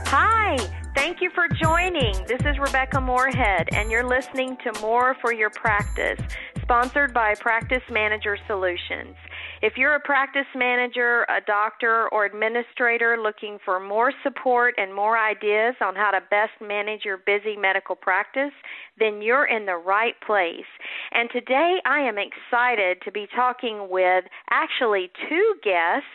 Hi, thank you for joining. This is Rebecca Moorhead, and you're listening to More for Your Practice, sponsored by Practice Manager Solutions. If you're a practice manager, a doctor, or administrator looking for more support and more ideas on how to best manage your busy medical practice, then you're in the right place. And today I am excited to be talking with actually two guests.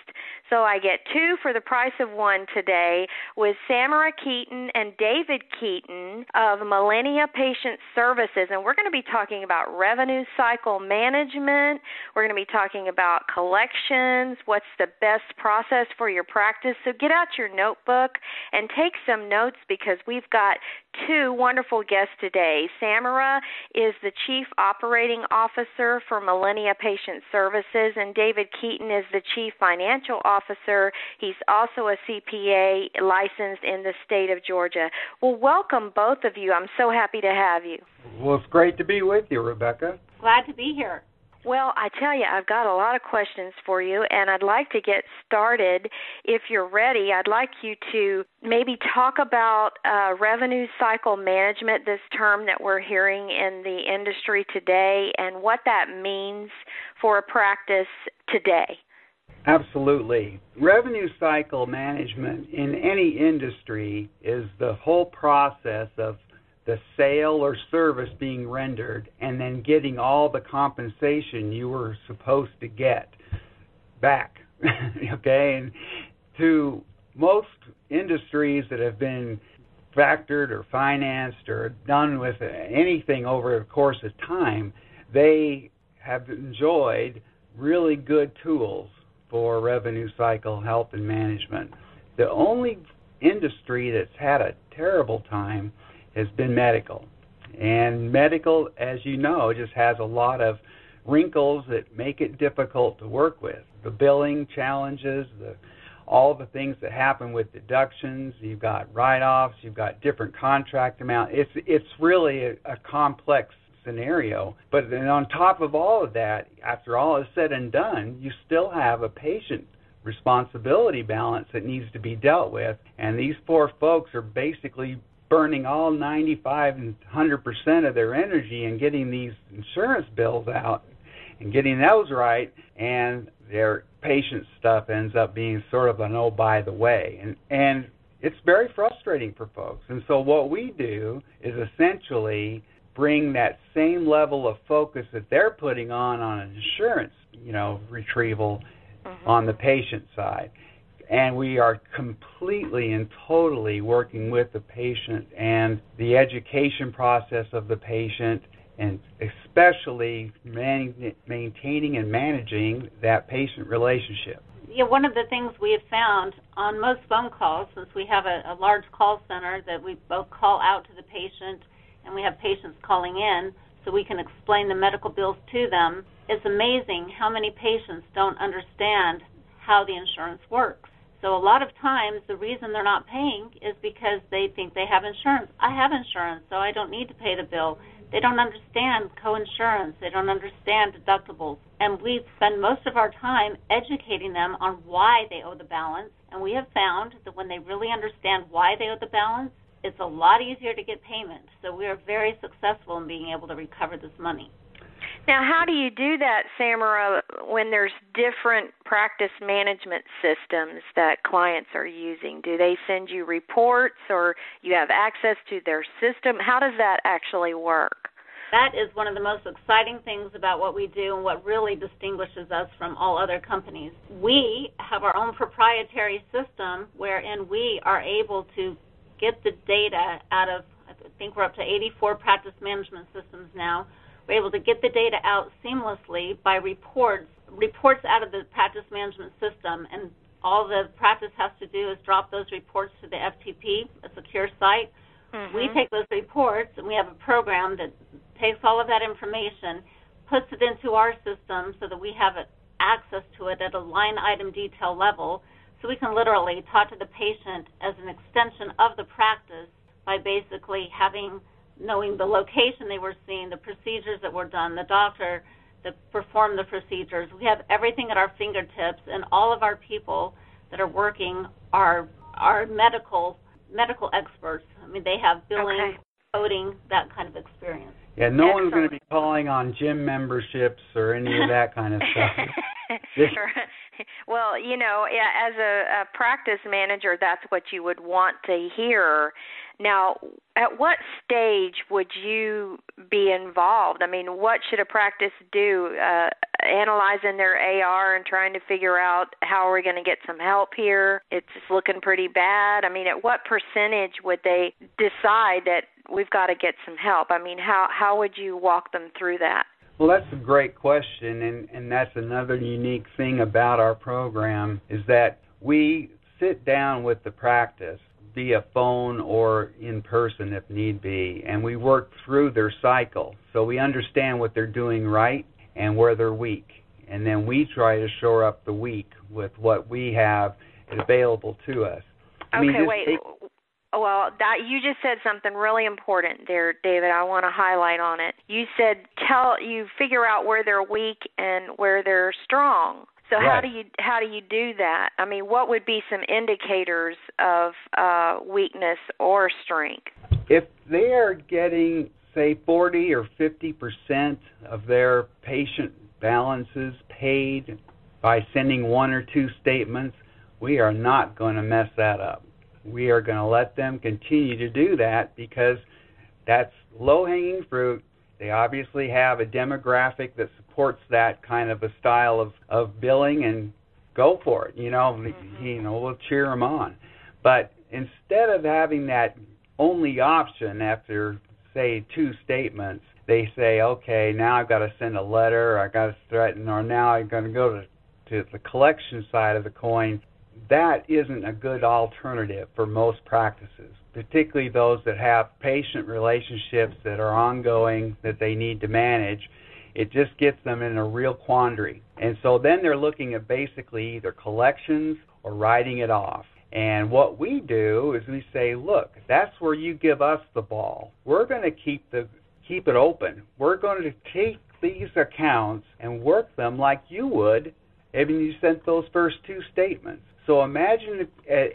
So I get two for the price of one today with Samara Keaton and David Keaton of Millennia Patient Services. And we're going to be talking about revenue cycle management. We're going to be talking about collections, what's the best process for your practice. So get out your notebook and take some notes because we've got two wonderful guests today. Samara is the Chief Operating Officer for Millennia Patient Services, and David Keaton is the Chief Financial Officer. He's also a CPA licensed in the state of Georgia. Well, welcome both of you. I'm so happy to have you. Well, it's great to be with you, Rebecca. Glad to be here. Well, I tell you, I've got a lot of questions for you, and I'd like to get started. If you're ready, I'd like you to maybe talk about revenue cycle management, this term that we're hearing in the industry today, and what that means for a practice today. Absolutely. Revenue cycle management in any industry is the whole process of the sale or service being rendered and then getting all the compensation you were supposed to get back. Okay? And to most industries that have been factored or financed or done with anything over the course of time, they have enjoyed really good tools for revenue cycle health and management. The only industry that's had a terrible time has been medical. And medical, as you know, just has a lot of wrinkles that make it difficult to work with. The billing challenges, all the things that happen with deductions, you've got write-offs, you've got different contract amounts. It's really a complex scenario. But then on top of all of that, after all is said and done, you still have a patient responsibility balance that needs to be dealt with. And these poor folks are basically burning all 95 and 100% of their energy in getting these insurance bills out and getting those right, and their patient stuff ends up being sort of an oh by the way. And it's very frustrating for folks. And so what we do is essentially bring that same level of focus that they're putting on an insurance, retrieval on the patient side. And we are completely and totally working with the patient and the education process of the patient, and especially maintaining and managing that patient relationship. Yeah, one of the things we have found on most phone calls, since we have a large call center that we both call out to the patient and we have patients calling in so we can explain the medical bills to them, it's amazing how many patients don't understand how the insurance works. So a lot of times the reason they're not paying is because they think they have insurance. I have insurance, so I don't need to pay the bill. They don't understand co-insurance. They don't understand deductibles. And we spend most of our time educating them on why they owe the balance. And we have found that when they really understand why they owe the balance, it's a lot easier to get payment. So we are very successful in being able to recover this money. Now, how do you do that, Samara, when there's different practice management systems that clients are using? Do they send you reports or you have access to their system? How does that actually work? That is one of the most exciting things about what we do and what really distinguishes us from all other companies. We have our own proprietary system wherein we are able to get the data out of, I think we're up to 84 practice management systems now. We're able to get the data out seamlessly by reports out of the practice management system, and all the practice has to do is drop those reports to the FTP, a secure site. Mm-hmm. We take those reports, and we have a program that takes all of that information, puts it into our system so that we have access to it at a line item detail level, so we can literally talk to the patient as an extension of the practice by basically having knowing the location they were seen, the procedures that were done, the doctor that performed the procedures. We have everything at our fingertips, and all of our people that are working are medical experts. I mean, they have billing, coding, that kind of experience. Yeah, no one's going to be calling on gym memberships or any of that kind of stuff. Well, as a practice manager, that's what you would want to hear. Now, at what stage would you be involved? I mean, what should a practice do? Analyzing their AR and trying to figure out how are we going to get some help here? It's looking pretty bad. I mean, at what percentage would they decide that we've got to get some help? I mean, how would you walk them through that? Well, that's a great question, and that's another unique thing about our program is that we sit down with the practice via phone or in person if need be, and we work through their cycle. So we understand what they're doing right and where they're weak, and then we try to shore up the weak with what we have available to us. Well, that you just said something really important there, David. I want to highlight on it. You said you figure out where they're weak and where they're strong. So right. how do you do that? I mean, what would be some indicators of weakness or strength? If they are getting, say, 40 or 50% of their patient balances paid by sending one or two statements, we are not going to mess that up. We are going to let them continue to do that because that's low-hanging fruit. They obviously have a demographic that supports that kind of a style of billing, and go for it. We'll cheer them on. But instead of having that only option after, say, two statements, they say, okay, now I've got to send a letter, or I've got to threaten, or now I'm going to go to the collection side of the coin. That isn't a good alternative for most practices, particularly those that have patient relationships that are ongoing that they need to manage. It just gets them in a real quandary. And so then they're looking at basically either collections or writing it off. And what we do is we say, look, that's where you give us the ball. We're going to keep it open. We're going to take these accounts and work them like you would if you sent those first two statements. So imagine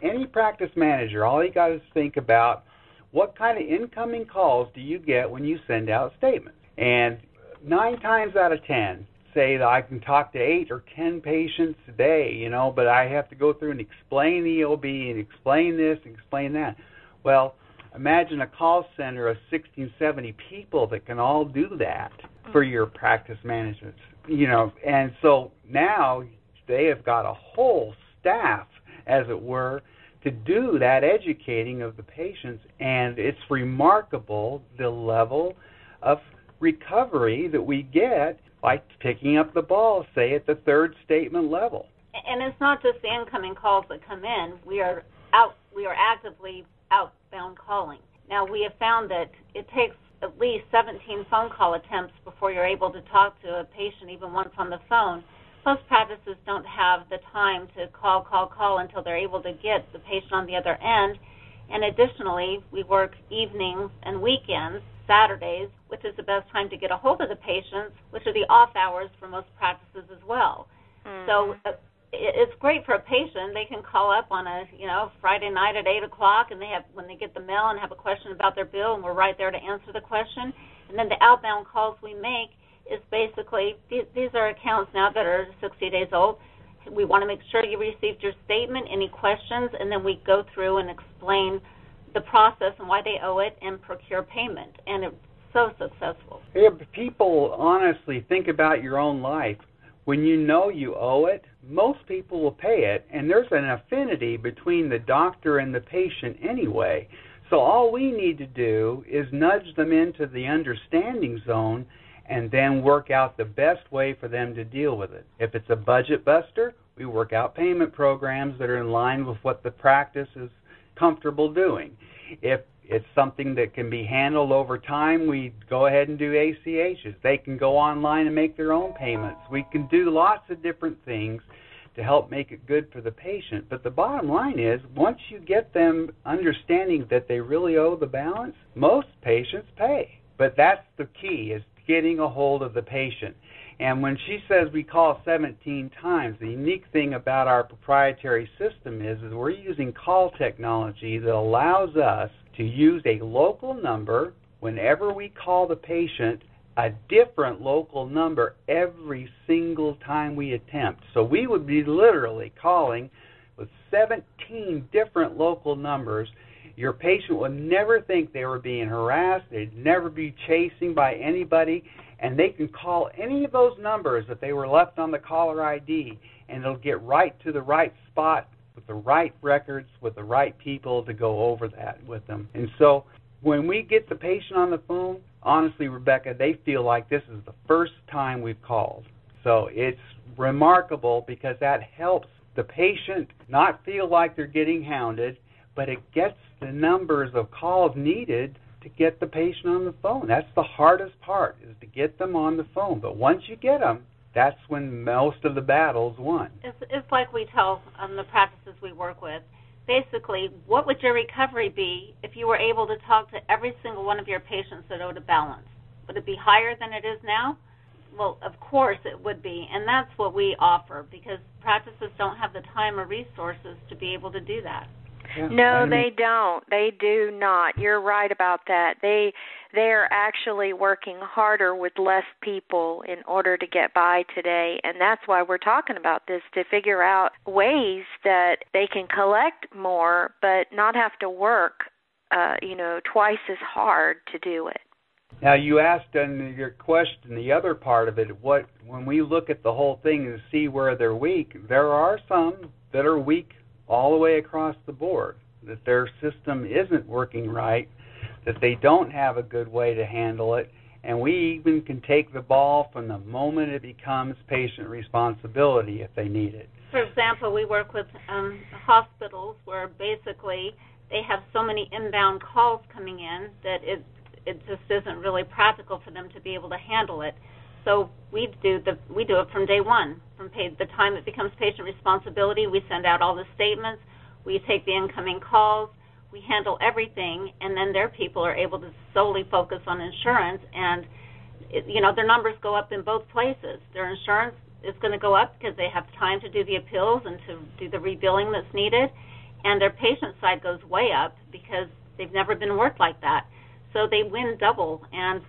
any practice manager, all you got to think about what kind of incoming calls do you get when you send out statements. And 9 times out of 10 say that I can talk to 8 or 10 patients a day, but I have to go through and explain the EOB and explain this and explain that. Well, imagine a call center of 60, 70 people that can all do that for your practice management, And so now they have got a whole staff, as it were, to do that educating of the patients, and it's remarkable the level of recovery that we get by picking up the ball, say, at the third statement level. And it's not just the incoming calls that come in. We are actively outbound calling. Now, we have found that it takes at least 17 phone call attempts before you're able to talk to a patient even once on the phone. Most practices don't have the time to call until they're able to get the patient on the other end. And additionally, we work evenings and weekends, Saturdays, which is the best time to get a hold of the patients, which are the off hours for most practices as well. Mm-hmm. So it's great for a patient. They can call up on a Friday night at 8 o'clock, and when they get the mail and have a question about their bill, and we're right there to answer the question. And then the outbound calls we make is basically, these are accounts now that are 60 days old. We want to make sure you received your statement, any questions, and then we go through and explain the process and why they owe it and procure payment. And it's so successful. Yeah, but people, honestly, think about your own life. When you know you owe it, most people will pay it, and there's an affinity between the doctor and the patient anyway. So all we need to do is nudge them into the understanding zone and then work out the best way for them to deal with it. If it's a budget buster, we work out payment programs that are in line with what the practice is comfortable doing. If it's something that can be handled over time, we go ahead and do ACHs. They can go online and make their own payments. We can do lots of different things to help make it good for the patient. But the bottom line is, once you get them understanding that they really owe the balance, most patients pay. But that's the key, is getting a hold of the patient. And when she says we call 17 times, the unique thing about our proprietary system is we're using call technology that allows us to use a local number whenever we call the patient, a different local number every single time we attempt. So we would be literally calling with 17 different local numbers. Your patient would never think they were being harassed. They'd never be chasing by anybody. And they can call any of those numbers that they were left on the caller ID, and it'll get right to the right spot with the right records, with the right people to go over that with them. And so when we get the patient on the phone, honestly, Rebecca, they feel like this is the first time we've called. So it's remarkable because that helps the patient not feel like they're getting hounded, but it gets the numbers of calls needed to get the patient on the phone. That's the hardest part, is to get them on the phone. But once you get them, that's when most of the battle's won. It's like we tell the practices we work with. Basically, what would your recovery be if you were able to talk to every single one of your patients that owed a balance? Would it be higher than it is now? Well, of course it would be, and that's what we offer, because practices don't have the time or resources to be able to do that. Yeah. No, they don't. They do not. You're right about that. They are actually working harder with less people in order to get by today, and that's why we're talking about this, to figure out ways that they can collect more but not have to work, twice as hard to do it. Now, you asked in your question, the other part of it, when we look at the whole thing and see where they're weak, there are some that are weak all the way across the board, that their system isn't working right, that they don't have a good way to handle it, and we even can take the ball from the moment it becomes patient responsibility if they need it. For example, we work with hospitals where basically they have so many inbound calls coming in that it just isn't really practical for them to be able to handle it. So we do it from day one. From the time it becomes patient responsibility, we send out all the statements, we take the incoming calls, we handle everything, and then their people are able to solely focus on insurance. And their numbers go up in both places. Their insurance is going to go up because they have time to do the appeals and to do the rebilling that's needed, and their patient side goes way up because they've never been worked like that. So they win double and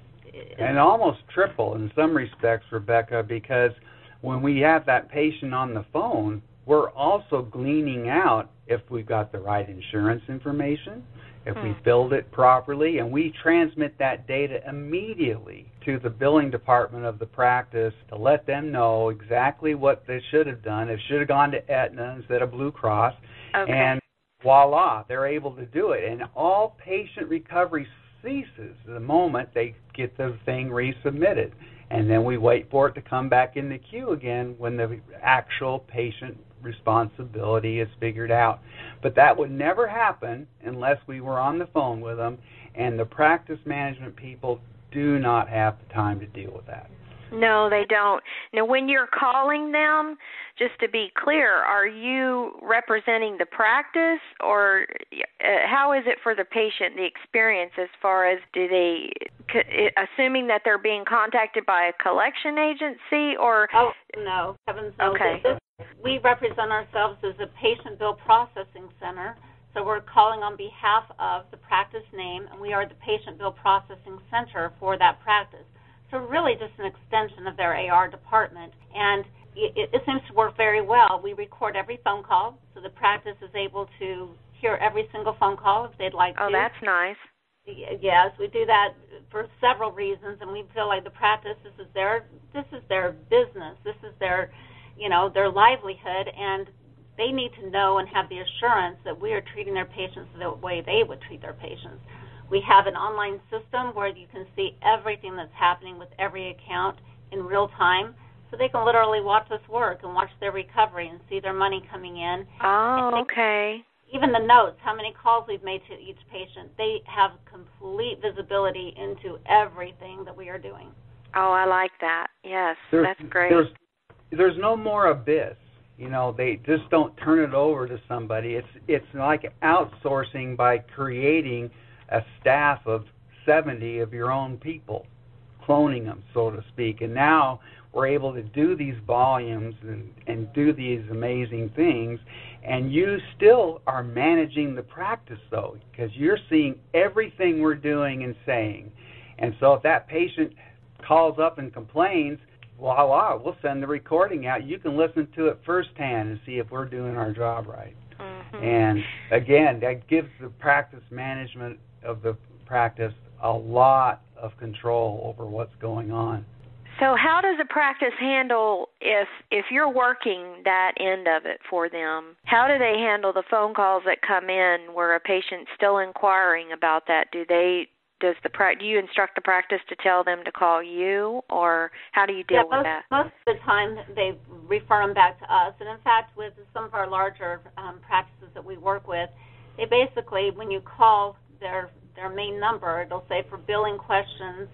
almost triple in some respects, Rebecca, because when we have that patient on the phone, we're also gleaning out if we've got the right insurance information, if we filled it properly, and we transmit that data immediately to the billing department of the practice to let them know exactly what they should have done. It should have gone to Aetna instead of Blue Cross, and voila, they're able to do it. And all patient recovery ceases the moment they get the thing resubmitted, and then we wait for it to come back in the queue again when the actual patient responsibility is figured out. But that would never happen unless we were on the phone with them, and the practice management people do not have the time to deal with that. No, they don't. Now, when you're calling them, just to be clear, are you representing the practice, or how is it for the patient, the experience, as far as assuming that they're being contacted by a collection agency, or? Oh, no, heavens no. Okay. We represent ourselves as a patient bill processing center, so we're calling on behalf of the practice name, and we are the patient bill processing center for that practice. So really just an extension of their AR department, and it seems to work very well. We record every phone call, so the practice is able to hear every single phone call if they'd like to. Oh, that's nice. Yes, we do that for several reasons, and we feel like the practice, this is their business, this is their livelihood, and they need to know and have the assurance that we are treating their patients the way they would treat their patients. We have an online system where you can see everything that's happening with every account in real time, so they can literally watch us work and watch their recovery and see their money coming in. Oh, okay. Even the notes, how many calls we've made to each patient, they have complete visibility into everything that we are doing. Oh, I like that. Yes, that's great. There's no more abyss they just don't turn it over to somebody. It's like outsourcing by creating a staff of 70 of your own people, cloning them, so to speak. And now we're able to do these volumes and do these amazing things, and you still are managing the practice, though, because you're seeing everything we're doing and saying. And so if that patient calls up and complains, voila, we'll send the recording out. You can listen to it firsthand and see if we're doing our job right. Mm-hmm. And, again, that gives the practice management of the practice a lot of control over what's going on. So how does a practice handle if you're working that end of it for them? How do they handle the phone calls that come in where a patient's still inquiring about that? Do you instruct the practice to tell them to call you, or how do you deal with that? Most of the time they refer them back to us. And, in fact, with some of our larger practices that we work with, they basically, when you call their main number, it'll say for billing questions,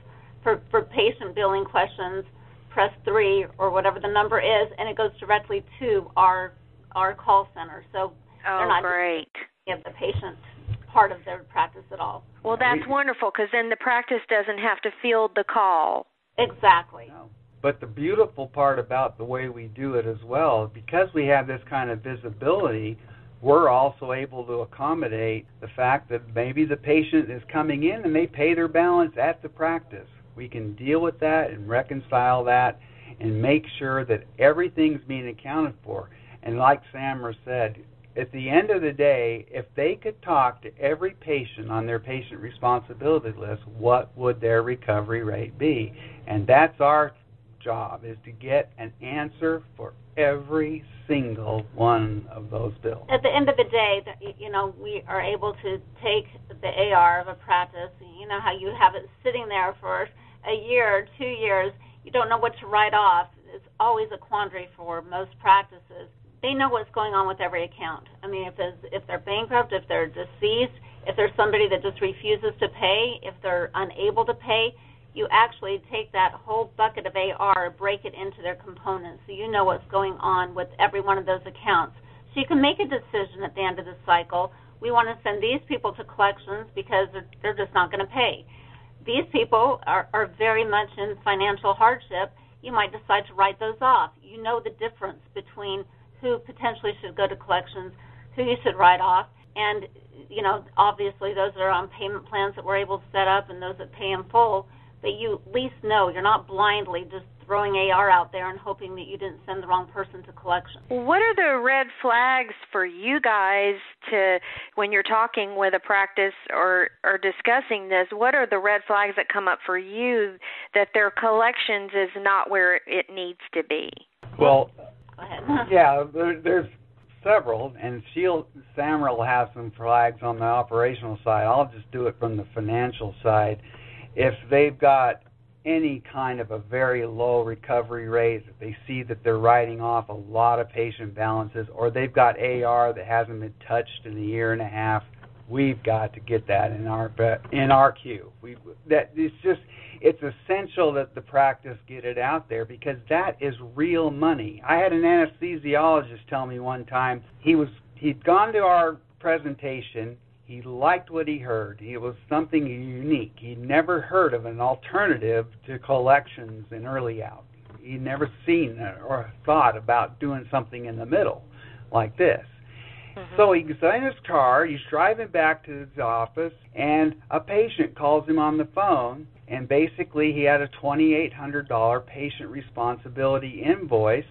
for patient billing questions, press 3 or whatever the number is, and it goes directly to our call center. So they're not great. Give the patient part of their practice at all. Well, that's wonderful, because then the practice doesn't have to field the call. Exactly. No. But the beautiful part about the way we do it as well, because we have this kind of visibility, we're also able to accommodate the fact that maybe the patient is coming in and they pay their balance at the practice. We can deal with that and reconcile that and make sure that everything's being accounted for. And like Samra said, at the end of the day, if they could talk to every patient on their patient responsibility list, what would their recovery rate be? And that's our job, is to get an answer for every single one of those bills. At the end of the day, we are able to take the AR of a practice. You know how you have it sitting there for a year or 2 years. You don't know what to write off. It's always a quandary for most practices. They know what's going on with every account. I mean, if they're bankrupt, if they're deceased, if there's somebody that just refuses to pay, if they're unable to pay, you actually take that whole bucket of AR, break it into their components, so you know what's going on with every one of those accounts. So you can make a decision at the end of the cycle. We want to send these people to collections because they're just not going to pay. These people are very much in financial hardship. You might decide to write those off. You know the difference between who potentially should go to collections, who you should write off, and, obviously those that are on payment plans that we're able to set up and those that pay in full, but you at least know you're not blindly just throwing AR out there and hoping that you didn't send the wrong person to collection. What are the red flags for you guys when you're talking with a practice or discussing this? What are the red flags that come up for you that their collections is not where it needs to be? Well, go ahead. Yeah, there's several, and Samra will have some flags on the operational side. I'll just do it from the financial side. If they've got any kind of a very low recovery rate, if they see that they're writing off a lot of patient balances, or they've got AR that hasn't been touched in a year and a half, we've got to get that in our queue. It's essential that the practice get it out there, because that is real money. I had an anesthesiologist tell me one time he'd gone to our presentation. He liked what he heard. It was something unique. He'd never heard of an alternative to collections in early out. He'd never seen or thought about doing something in the middle like this. Mm-hmm. So he gets in his car, he's driving back to his office, and a patient calls him on the phone, and basically he had a $2,800 patient responsibility invoice.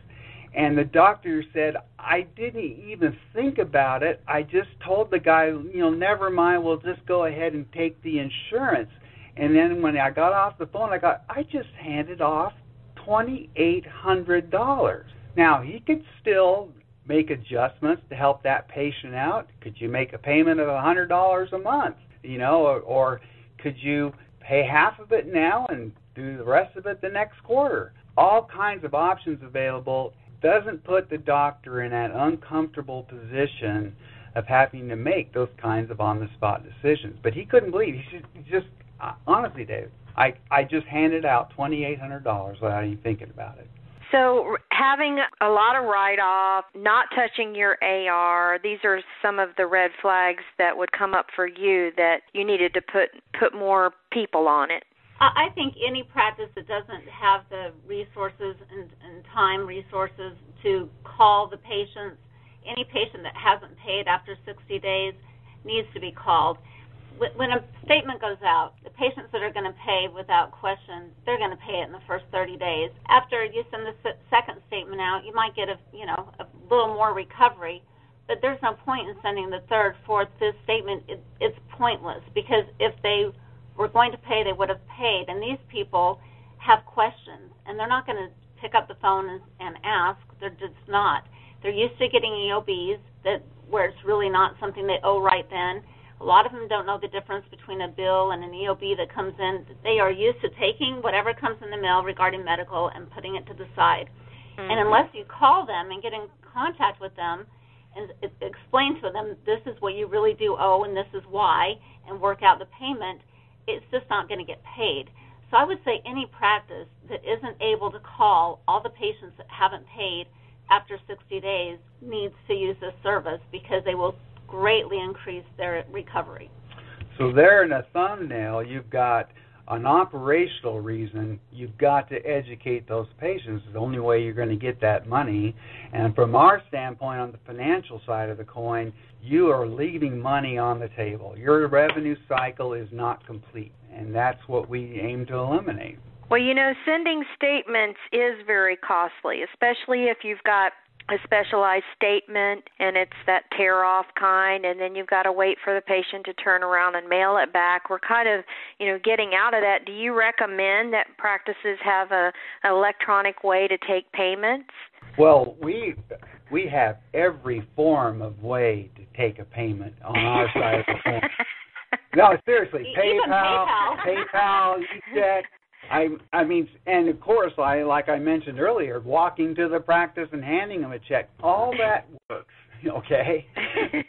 And the doctor said, I didn't even think about it. I just told the guy, never mind, we'll just go ahead and take the insurance. And then when I got off the phone, I just handed off $2,800. Now, he could still make adjustments to help that patient out. Could you make a payment of $100 a month, or could you pay half of it now and do the rest of it the next quarter? All kinds of options available. Doesn't put the doctor in that uncomfortable position of having to make those kinds of on-the-spot decisions. But he couldn't believe it. He just honestly, Dave, I just handed out $2,800 without even thinking about it. So having a lot of write-off, not touching your AR, these are some of the red flags that would come up for you that you needed to put more people on it. I think any practice that doesn't have the resources and time resources to call the patients, any patient that hasn't paid after 60 days needs to be called. When a statement goes out, the patients that are going to pay without question, they're going to pay it in the first 30 days. After you send the second statement out, you might get a little more recovery, but there's no point in sending the third, fourth, fifth statement. It's pointless, because if they were going to pay, they would have paid, and these people have questions, and they're not going to pick up the phone and ask. They're just not. They're used to getting EOBs where it's really not something they owe right then. A lot of them don't know the difference between a bill and an EOB that comes in. They are used to taking whatever comes in the mail regarding medical and putting it to the side. Mm-hmm. And unless you call them and get in contact with them and explain to them, this is what you really do owe and this is why, and work out the payment, it's just not going to get paid. So I would say any practice that isn't able to call all the patients that haven't paid after 60 days needs to use this service, because they will greatly increase their recovery. So there in a thumbnail, you've got an operational reason. You've got to educate those patients. It's the only way you're going to get that money. And from our standpoint, on the financial side of the coin, you are leaving money on the table. Your revenue cycle is not complete, and that's what we aim to eliminate. Well, sending statements is very costly, especially if you've got a specialized statement and it's that tear-off kind, and then you've got to wait for the patient to turn around and mail it back. We're kind of, getting out of that. Do you recommend that practices have an electronic way to take payments? Well, we have every form of way to take a payment on our side of the coin. No, seriously, PayPal, e-check. I mean, and of course, like I mentioned earlier, walking to the practice and handing them a check, all that works, okay?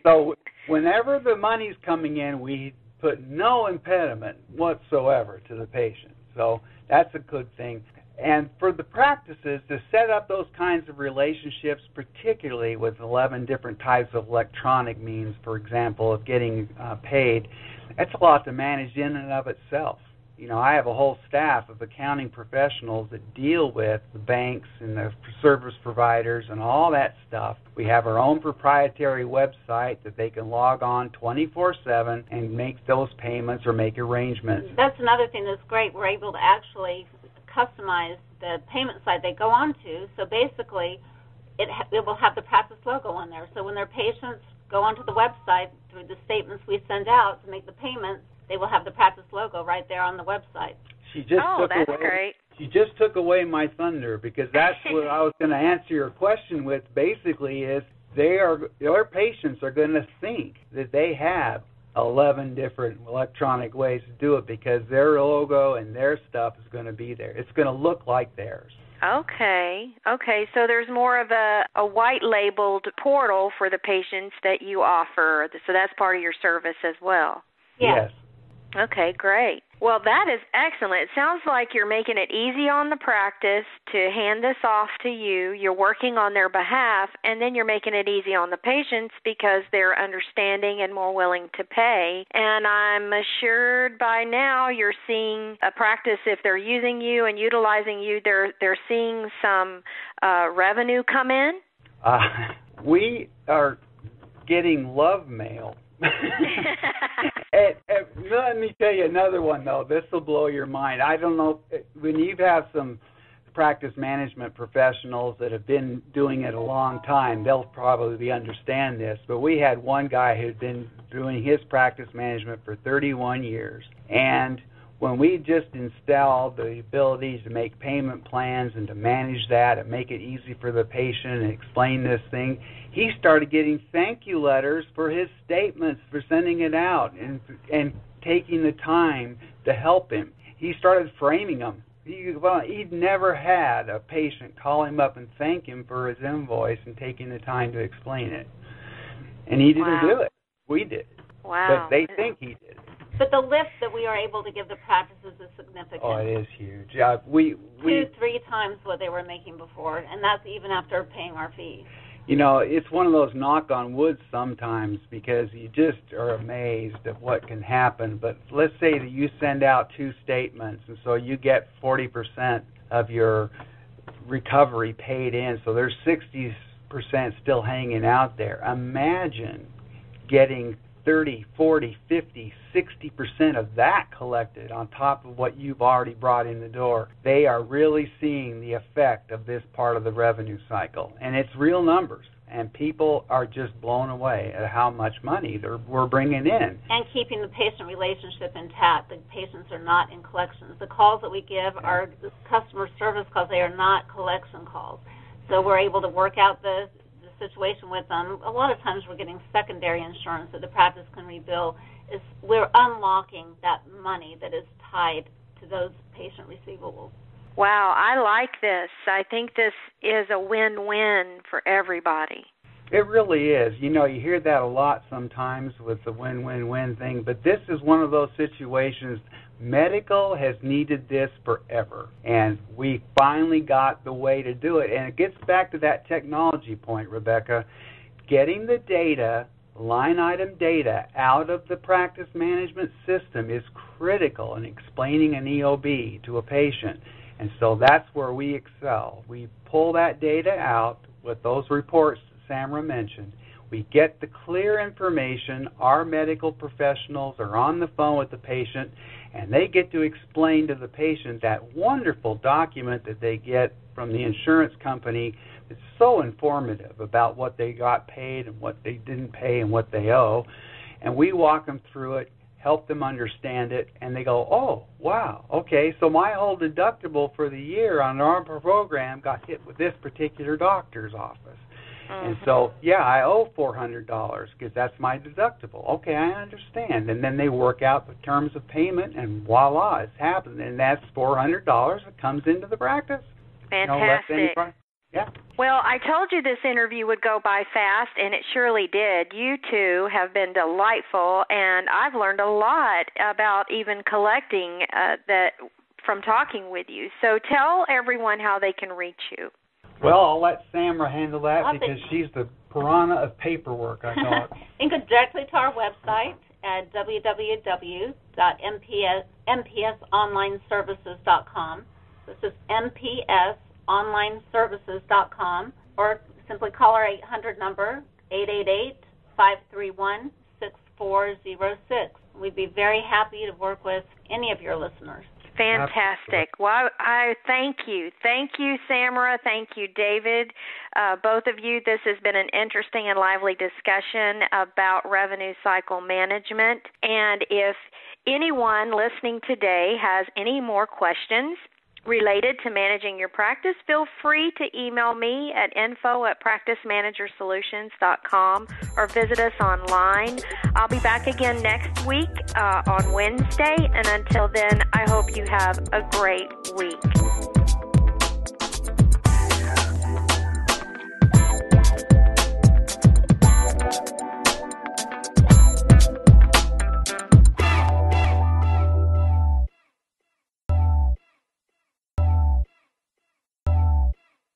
So whenever the money's coming in, we put no impediment whatsoever to the patient. So that's a good thing. And for the practices to set up those kinds of relationships, particularly with 11 different types of electronic means, for example, of getting paid, that's a lot to manage in and of itself. I have a whole staff of accounting professionals that deal with the banks and the service providers and all that stuff. We have our own proprietary website that they can log on 24/7 and make those payments or make arrangements. That's another thing that's great. We're able to actually customize the payment site they go on to. So basically, it will have the practice logo on there. So when their patients go onto the website through the statements we send out to make the payments, they will have the practice logo right there on the website. That's great. She just took away my thunder, because that's what I was going to answer your question with. Basically, is their patients are going to think that they have 11 different electronic ways to do it, because their logo and their stuff is going to be there. It's going to look like theirs. Okay, so there's more of a white-labeled portal for the patients that you offer, so that's part of your service as well. Yes. Okay, great. Well, that is excellent. It sounds like you're making it easy on the practice to hand this off to you. You're working on their behalf, and then you're making it easy on the patients because they're understanding and more willing to pay. And I'm assured by now you're seeing a practice, if they're using you and utilizing you, they're seeing some revenue come in? We are getting love mail. And let me tell you another one, though. This will blow your mind. I don't know, when you have some practice management professionals that have been doing it a long time, they'll probably understand this. But we had one guy who'd been doing his practice management for 31 years. And when we just installed the ability to make payment plans and to manage that and make it easy for the patient and explain this thing, he started getting thank you letters for his statements, for sending it out and taking the time to help him. He started framing them. He'd never had a patient call him up and thank him for his invoice and taking the time to explain it. And he didn't do it. We did. Wow. But they think he did. But the lift that we are able to give the practices is significant. Oh, it is huge. We 2-3 times what they were making before, and that's even after paying our fees. You know, it's one of those knock on wood sometimes because you just are amazed at what can happen. But let's say that you send out 2 statements, and so you get 40% of your recovery paid in, so there's 60% still hanging out there. Imagine getting 30, 40, 50, 60% of that collected on top of what you've already brought in the door. They are really seeing the effect of this part of the revenue cycle, and it's real numbers, and people are just blown away at how much money we're bringing in. And keeping the patient relationship intact. The patients are not in collections. The calls that we give are customer service calls. They are not collection calls. So we're able to work out the situation with them. A lot of times we're getting secondary insurance that the practice can rebill. We're unlocking that money that is tied to those patient receivables. Wow, I like this. I think this is a win-win for everybody. It really is. You know, you hear that a lot sometimes with the win-win-win thing, but this is one of those situations. Medical has needed this forever, and we finally got the way to do it. And it gets back to that technology point, Rebecca. Getting the data, line item data, out of the practice management system is critical in explaining an EOB to a patient. And so that's where we excel. We pull that data out with those reports that Samra mentioned. We get the clear information. Our medical professionals are on the phone with the patient, and they get to explain to the patient that wonderful document that they get from the insurance company. It's so informative about what they got paid and what they didn't pay and what they owe. And we walk them through it, help them understand it, and they go, oh, wow, okay, so my whole deductible for the year on our program got hit with this particular doctor's office. And so, yeah, I owe $400 because that's my deductible. Okay, I understand. And then they work out the terms of payment, and voila, it's happened. And that's $400 that comes into the practice. Fantastic. Yeah. Well, I told you this interview would go by fast, and it surely did. You two have been delightful, and I've learned a lot about even collecting that from talking with you. So tell everyone how they can reach you. Well, I'll let Samra handle that because she's the piranha of paperwork, I thought. You can go directly to our website at www.mpsonlineservices.com. This is mpsonlineservices.com, or simply call our 800 number, 888-531-6406. We'd be very happy to work with any of your listeners. Fantastic. Well, I thank you. Thank you, Samra. Thank you, David. Both of you, this has been an interesting and lively discussion about revenue cycle management. And if anyone listening today has any more questions related to managing your practice, feel free to email me at info@practicemanagersolutions.com or visit us online. I'll be back again next week on Wednesday, and until then, I hope you have a great week.